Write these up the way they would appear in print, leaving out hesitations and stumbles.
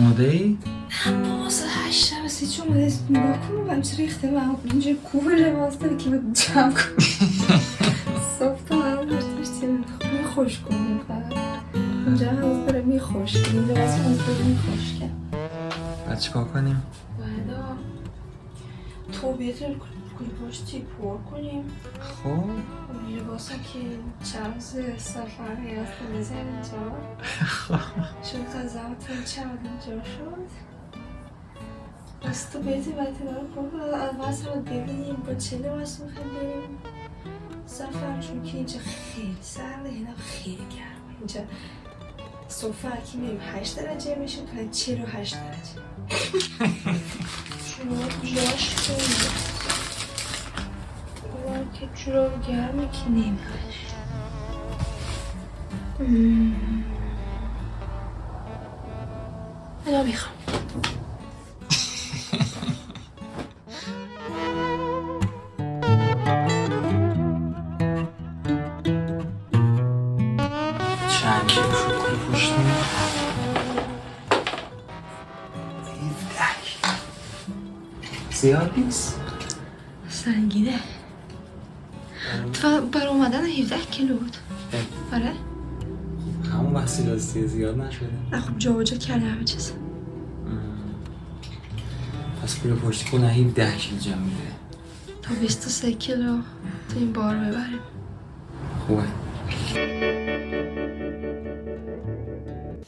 آماده ای؟ اما واسه 8 شب چون اومده نگاه کنم و همچه ریخته من اینجا کوه لباس داره که باید جمع کنم صبح تا من داشتش میخوش کنیم فقط اینجا هنوز داره میخوش کنیم لباس هنوز داره میخوش کنیم باید چیکار کنیم؟ باید توبیت رو کلی پشتی پر کنیم خب لباس ها که چند روز سفری هست بزن اینجا شد غذاوتون چند اینجا شد از تو بیتی باید دارم کنم از رو ببینیم با چه لباس میخوایم بریم سفر چون که اینجا خیلی سرده اینا خیلی گرمه اینجا صبح که میریم 8 درجه میشه تا 48 درجه چون جاش خیلی که جوراب گرمه که نمیخواش اینا میخوام چند کیلو شد کلی پشتیم؟ 17 زیاد نیست؟ سنگینه تو بر اومدن 17 کیلو بود آره؟ همون وسیلاسیه زیاد نشده؟ نه خب جا و جا کرده همه چیز پس کلی پشتی کنه 17 کیلو جمع میده تا 23 کیلو تو این بار ببریم خوبه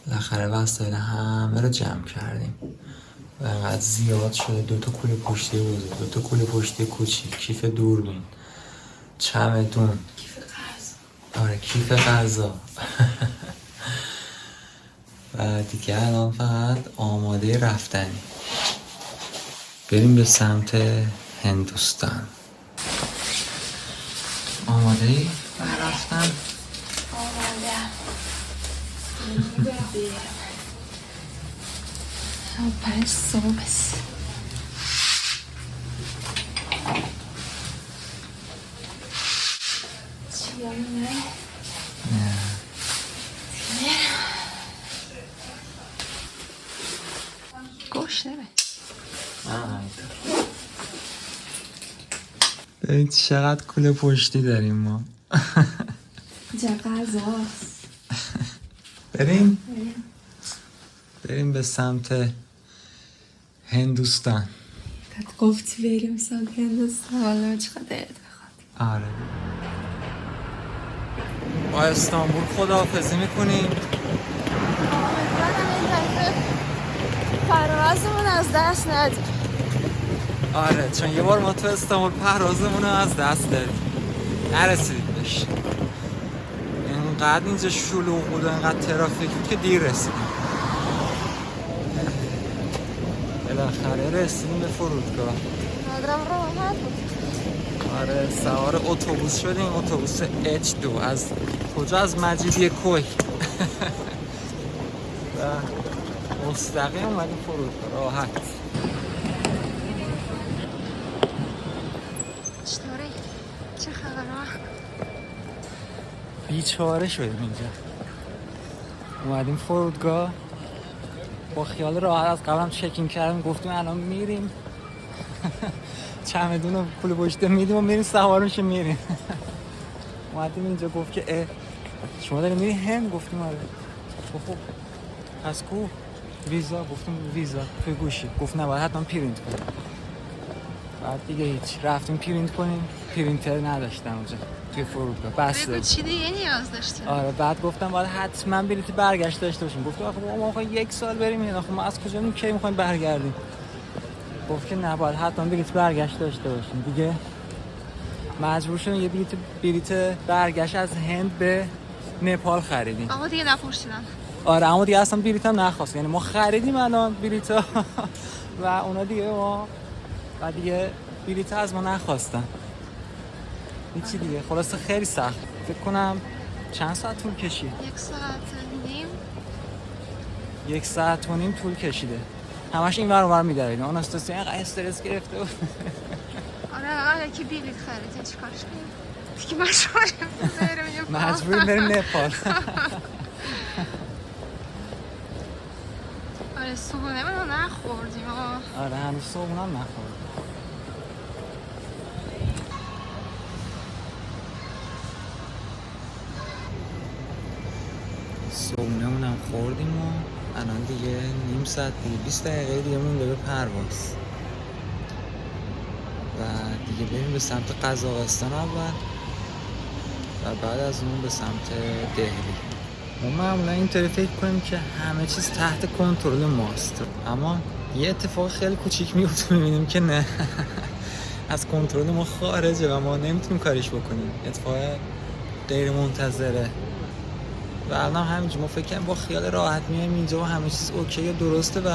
بالاخره وسایل همه رو جمع کردیم و انقدر زیاد شده 2 تا کوله پشتی بزرگ 2 تا کوله پشتی کوچیک کیف دوربین چمدون کیف قرض آره کیف غذا و دیگه الان فقط آماده رفتنی بریم به سمت هندوستان آماده ای برای رفتن؟ پنج صبح است چی همونه؟ نه گوش نمه ببین چقدر کوله پشتی داریم ما اینجا غذاست بریم به سمت هندوستان بعد گفتی بریم سمت هندوستان والا چقدر دلت بخواد آره با استانبول خداحافظی میکنیم پروازمون از دست ندیم آره چون یه بار ما تو استانبول پروازمون رو از دست دادیم نرسیدیم بهش اینقدر اینجا شلوغ بود و اینقدر ترافیک بود که دیر رسیدیم بالاخره رسیدیم به فرودگاه مادرم راحت بود آره سوار اتوبوس شدیم اتوبوس H2 از کجا از مجیدیه کوی و مستقیم اومدیم فرودگاه راحت چطوری؟ چه خبرها؟ بیچاره شدیم اینجا اومدیم فرودگاه با خیال راحت از قبلم چکین کردیم گفتیم الان میریم چمدون و پول پشته میدیم و میریم سوار میشه میریم اومدیم اینجا گفت که شما داریم میری هند گفتیم آره خب پس کو ویزا گفتیم ویزا توی گوشی گفت نه باید حتما پرینت کنیم بعد دیگه هیچ رفتیم پرینت کنیم پرینتر نداشتم اونجا توی فرودگاه بسته بگو چی دیگه نیاز داشتیم آره بعد گفتم باید حتما بلیط برگشت داشته باشیم گفتم آخه ما می‌خوایم 1 سال بریم اینا خب ما از کجا می‌دونیم کی می‌خوایم برگردیم گفت که نه باید حتما بلیط برگشت داشته باشیم دیگه مجبور شدیم یه بلیط برگشت از هند به نپال خریدیم اما دیگه نپرسیدن آره اما دیگه اصلا بلیط هم نخواست یعنی ما خریدیم الان بلیطا و اونا دیگه ما و دیگه بلیط از ما نخواستن هیچی دیگه خلاصه خیلی سخت فکر کنم چند ساعت طول کشید 1 ساعت و نیم 1 ساعت و نیم طول کشیده همش این ور اونور می‌دویدیم آناستاسیا اینقدر استرس گرفته بود آره که بلیط خرید چیکارش کنیم دیگه مجبوریم بریم نپال آره صبحونه منو نخوردیم آره هنوز صبحونه هم نخوردیم. صبحونه هم خوردیم و الان دیگه نیم ساعت دیگه 20 دقیقه دیگه مونده به پرواز و دیگه بریم به سمت قزاقستان اول و بعد از اون به سمت دهلی. ما معمولا اینطوری فکر کنیم که همه چیز تحت کنترل ماست، اما یه اتفاق خیلی کوچیک میفته میبینیم که نه از کنترل ما خارجه و ما نمیتونیم کاریش بکنیم. اتفاق غیر منتظره و الان همینجور ما فکر کنیم با خیال راحت میایم اینجا و همه چیز اوکی و درسته و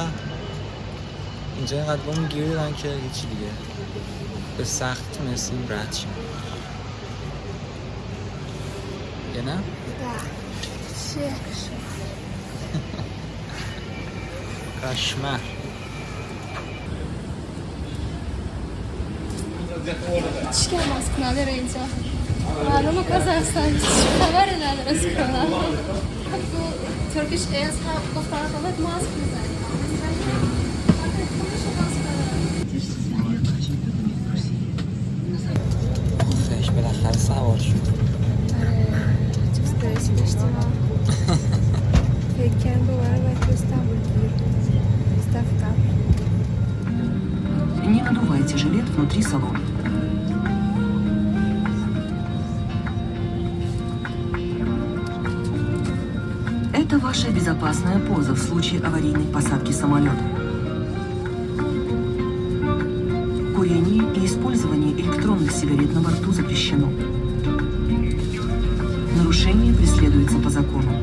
اینجا اینقدر با اون گیر دادن که هیچی دیگه به سخت تونستیم رد شیم. یه نه؟ کشمر چی که ماسک نداره اینجا معلومه کازاخستان خبری نداره از کرونا. ترکیش ایرز هم گفتن باید ماسک میزنیم خیش بالاخره سوار شد. آره چه استرسی داشتیم فکر کنم دوباره باید به استانبول گیر استف قبل. Не надувайте жилет внутри салона. Это ваша безопасная поза в случае аварийной посадки самолета. Курение и использование электронных сигарет на борту запрещено. Нарушение преследуется по закону.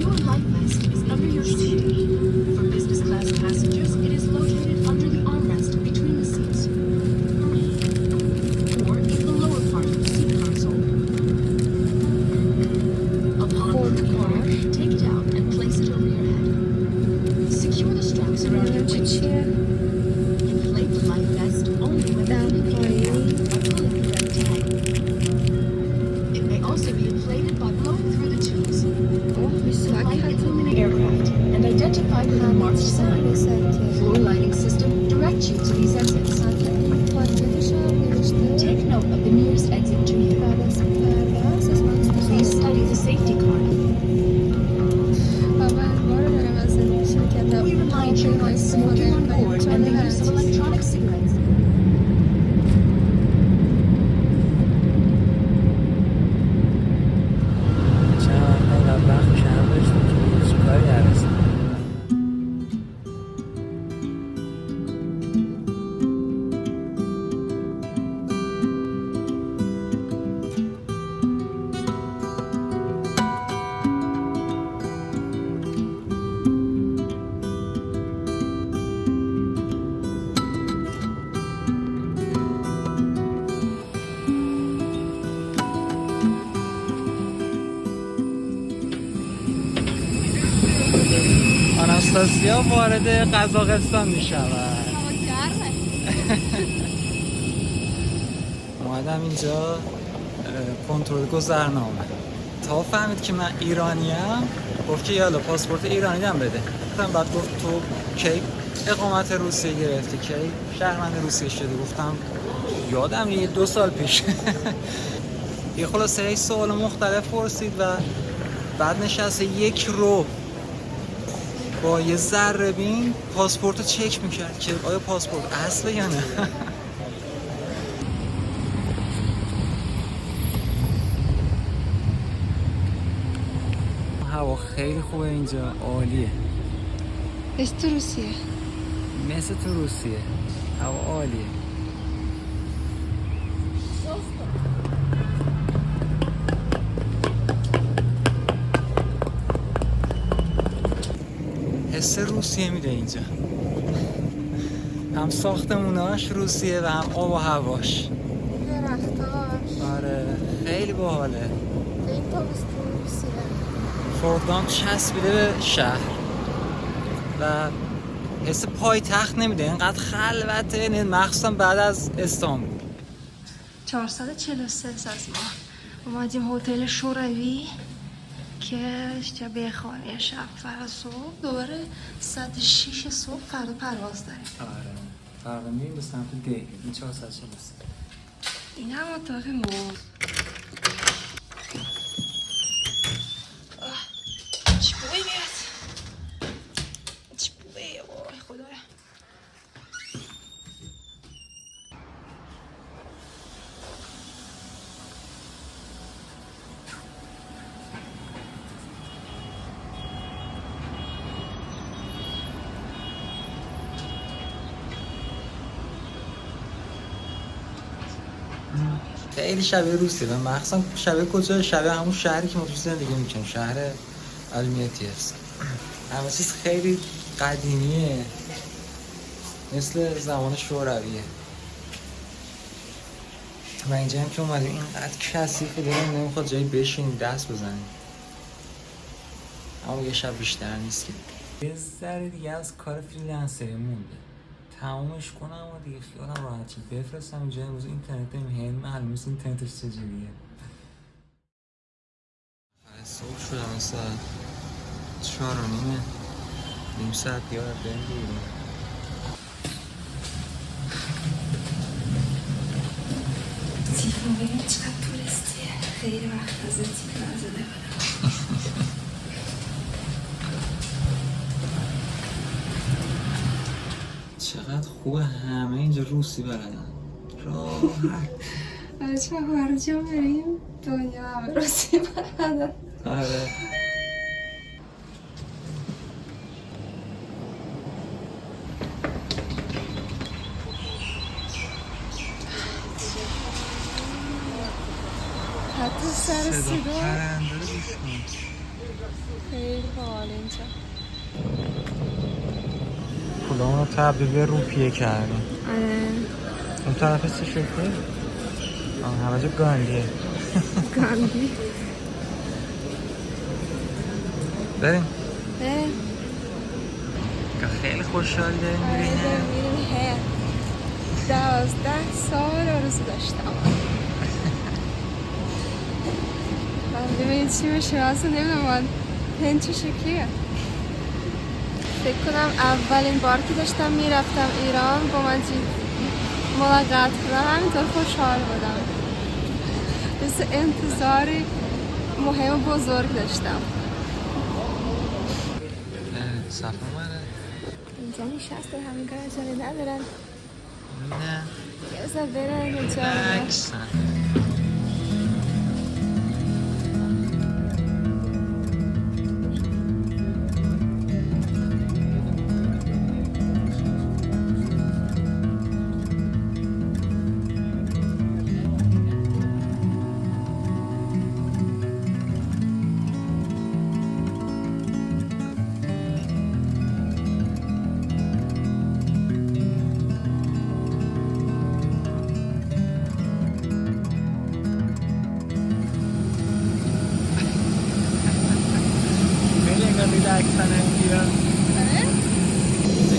Your life vest is under your seat. For business class passengers, it is located under the armrest between the seats, or in the lower part of the seat console. Upon departure, take it out and place it over your head. Secure the straps around your waist. Inflate the life vest only when indicated by pulling the red tag. It may also be inflated by blowing through the tubes. Light illuminate aircraft and identify with the marked sign. Floor lighting system directs you to these exits. Take note of the nearest exit to you. Please study the safety card. We remind you against smoking on board and the use of electronic cigarettes. آناستاسیا وارد قزاقستان می شود. اومدم اینجا کنترل گذرنامه تا فهمید که من ایرانیم. گفت که یالا پاسپورت ایرانی دم بده. بعد گفت تو کی اقامت روسیه گرفتی، کی شهروند روسیه شدی؟ گفتم یادم یه 2 سال پیش. یه خلاصه سوال مختلف پرسید و بعد نشسته 1 رو با یه ذره بین پاسپورت رو چک میکرد که آیا پاسپورت اصله یا نه. هوا خیلی خوبه اینجا، عالیه. مثل تو روسیه. مثل تو روسیه، هوا عالیه. حس روسیه میده اینجا، هم ساختموناش روسیه و هم آب و هواش. درختاش. آره خیلی باحاله. این تابستون روسیه. فردام چسبیده به شهر و حس پایتخت نمیده، اینقدر خلوته، مخصوصا بعد از استانبول. 443 از ما اومدیم هتل شوروی که بخوام یه شب فردا صبح دوباره ساعت 6 صبح فردا پرواز داریم. آره فردا میریم به سمت دهلی. این 4 ساعت چه بسه؟ این هم اتاق ما. چی بوی میاد؟ چی بوی؟ وای خدایا. خیلی شبیه روسیه و مخصوصا شبیه کجا؟ شبیه همون شهری که ما توش زندگی میکنیم، شهر المیتی هست. همه چیز خیلی قدیمیه، مثل زمان شورویه. و اینجا هم که اومدیم اینقدر کثیفه داریم نمیخواد جایی بشینیم دست بزنیم. اما یه شب بیشتر نیست که یه ذره دیگه از کار فریلنسری مونده، تمامش کنم و دیگه خیالم راحت شد بفرستم اینجا. امروز اینترنت هم معلوم نیست اینترنتش چجوریه. صبح شدم ساعت 4:30، نیم ساعت دیگه باید بریم بیرون. تیفون ببین چقدر توریستیه. خیلی وقت از تیفون نزده بودم. چقدر خوبه همه اینجا روسی بلدن، راحت. بچه هر جا بریم دنیا همه روسی بلدن. آره حتی سر صدا پرنده رو گوش کن. خیلی باحال اینجا. پولامون رو تبدیل به روپیه کردیم. آره اون طرف چه شکله؟ همه جا گاندیه. گاندی بریم. بریم. خیلی خوشحال داریم آره میریم. میریم 12 سال آرزو داشتم. ببینید چی بشه. اصلا نمیدونم هند چه شکلیه. فکر کنم اولین بار که داشتم میرفتم ایران با مجید ملاقات کردم همینطور خوشحال بودم. مثل انتظاری مهم و بزرگ داشتم. صفحه مره اینجا نشسته همین کار عجله ندارن. نه یه بزن برن اینجا. اکسن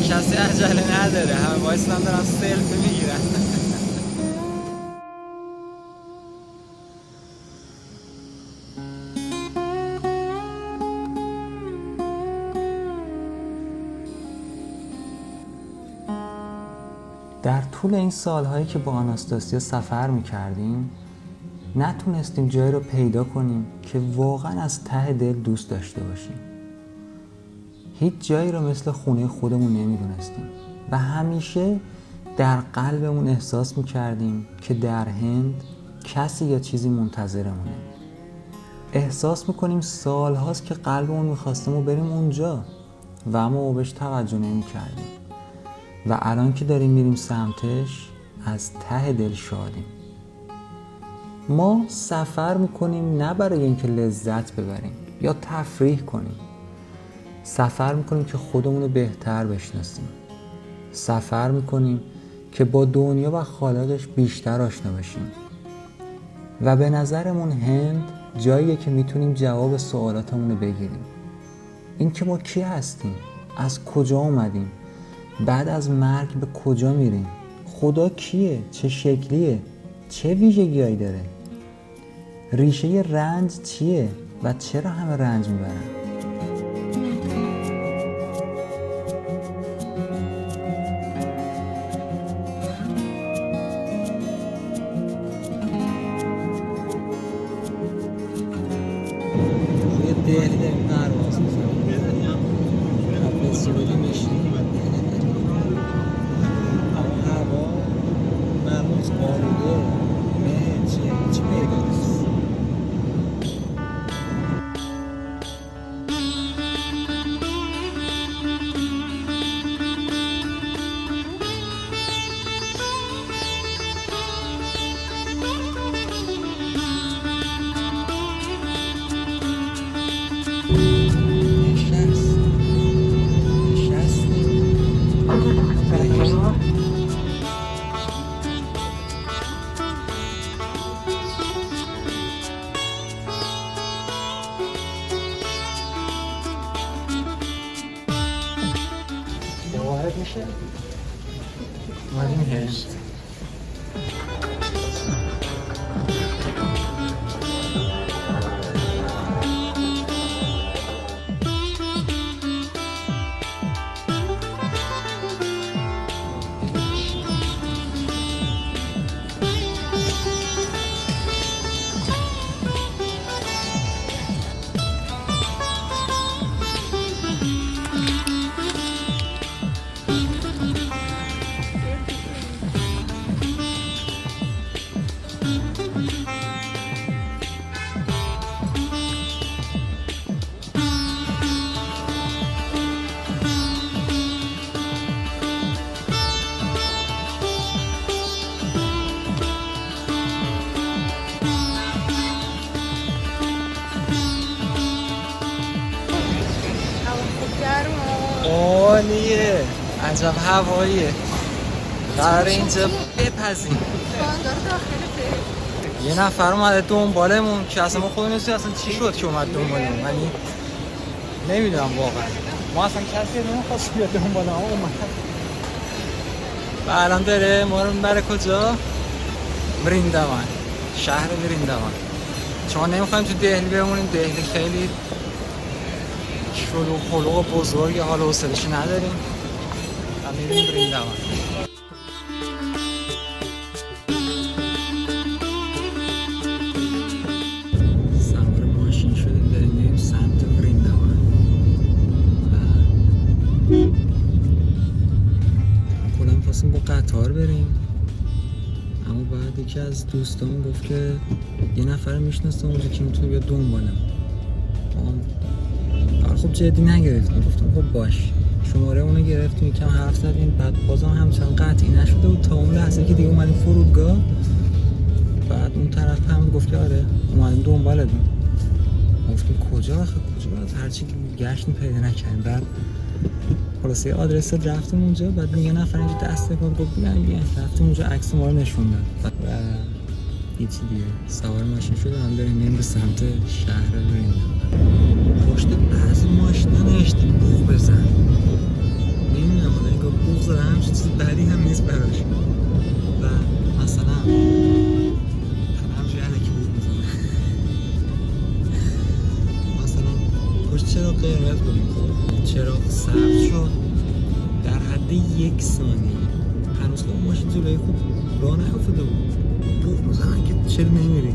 کسی عجله نداره، همه وایسن دارن سلفی میگیرن. در طول این سالهایی که با آناستاسیا سفر میکردیم نتونستیم جایی رو پیدا کنیم که واقعا از ته دل دوست داشته باشیم. هیچ جایی رو مثل خونه خودمون نمیدونستیم و همیشه در قلبمون احساس میکردیم که در هند کسی یا چیزی منتظرمونه. احساس میکنیم سالهاست که قلبمون میخواستیم و بریم اونجا و اما بهش توجه نمیکردیم و الان که داریم میریم سمتش از ته دل شادیم. ما سفر میکنیم نه برای اینکه لذت ببریم یا تفریح کنیم. سفر میکنیم که خودمون رو بهتر بشناسیم. سفر میکنیم که با دنیا و خالقش بیشتر آشنا بشیم. و به نظرمون هند جاییه که میتونیم جواب سوالاتمون رو بگیریم. این که ما کی هستیم؟ از کجا اومدیم؟ بعد از مرگ به کجا میریم؟ خدا کیه؟ چه شکلیه؟ چه ویژگی‌هایی داره؟ ریشه رنج چیه؟ و چرا همه رنج میبرن؟ روی دهلی داریم پرواز میکنیم، قبل سعودی میشیم. اما هوا مرموز آلوده مه چیه هیچ پیدا نیست. باورت میشه؟ اومدیم هند. عالیه، عجب هواییه. قرار اینجا بپزیم. یه نفر اومده دنبالمون که اصلا ما خودمون نمی‌دونیم اصلا چی شد که اومد دنبالمون. یعنی نمیدونم واقعا. ما اصلا کسی نمی‌خواست بیاد دنبالمون، اومد. و الان داره ما رو میبره کجا؟ برینداون، شهر برینداون. چون نمیخوایم تو دهلی بمونیم. دهلی خیلی شلوغ خلوغ بزرگه، حال و حوصله‌اش نداریم و میریم برینداون. سوار ماشین شدیم داریم میریم سمت برینداون. کلا می‌خواستیم با قطار بریم، اما بعد یکی از دوستامون گفت که یه نفر میشناسه اونجا که میتونه بیاد دنبالم. خب جدی نگرفتیم، گفتم خب باش. شماره اونو گرفتیم، یکم حرف زدیم، بعد بازم همچنان قطعی نشده بود تا اون لحظه که دیگه اومدیم فرودگاه. بعد اون طرف هم گفت که آره اومدیم دنبالتون. گفتیم کجا آخه کجا؟ هرچی گشتیم پیدا نکردیم. بعد خلاصه آدرس رفتیم اونجا. بعد یه نفر اینجا دست تکون گفت بیاین. رفتیم اونجا، عکس ما رو نشون داد و هیچی دیگه. سوار ماشین شدیم، هم داریم میریم به سمت شهر برینداون. پشت بعضی ماشینا نوشته بوق بزن. نمیدونم حالا انگار بوق زده همچین چیز بدی هم نیست براش. و مثلا همجوری الکی بوق میزنه. مثلا پشت چراغ قرمز بودیم، خب چراغ سبز شد در حد 1 ثانیه. هنوز که اون ماشین جلوی خوب راه نیافتاده بود، بوق میزنن که چرا نمیری.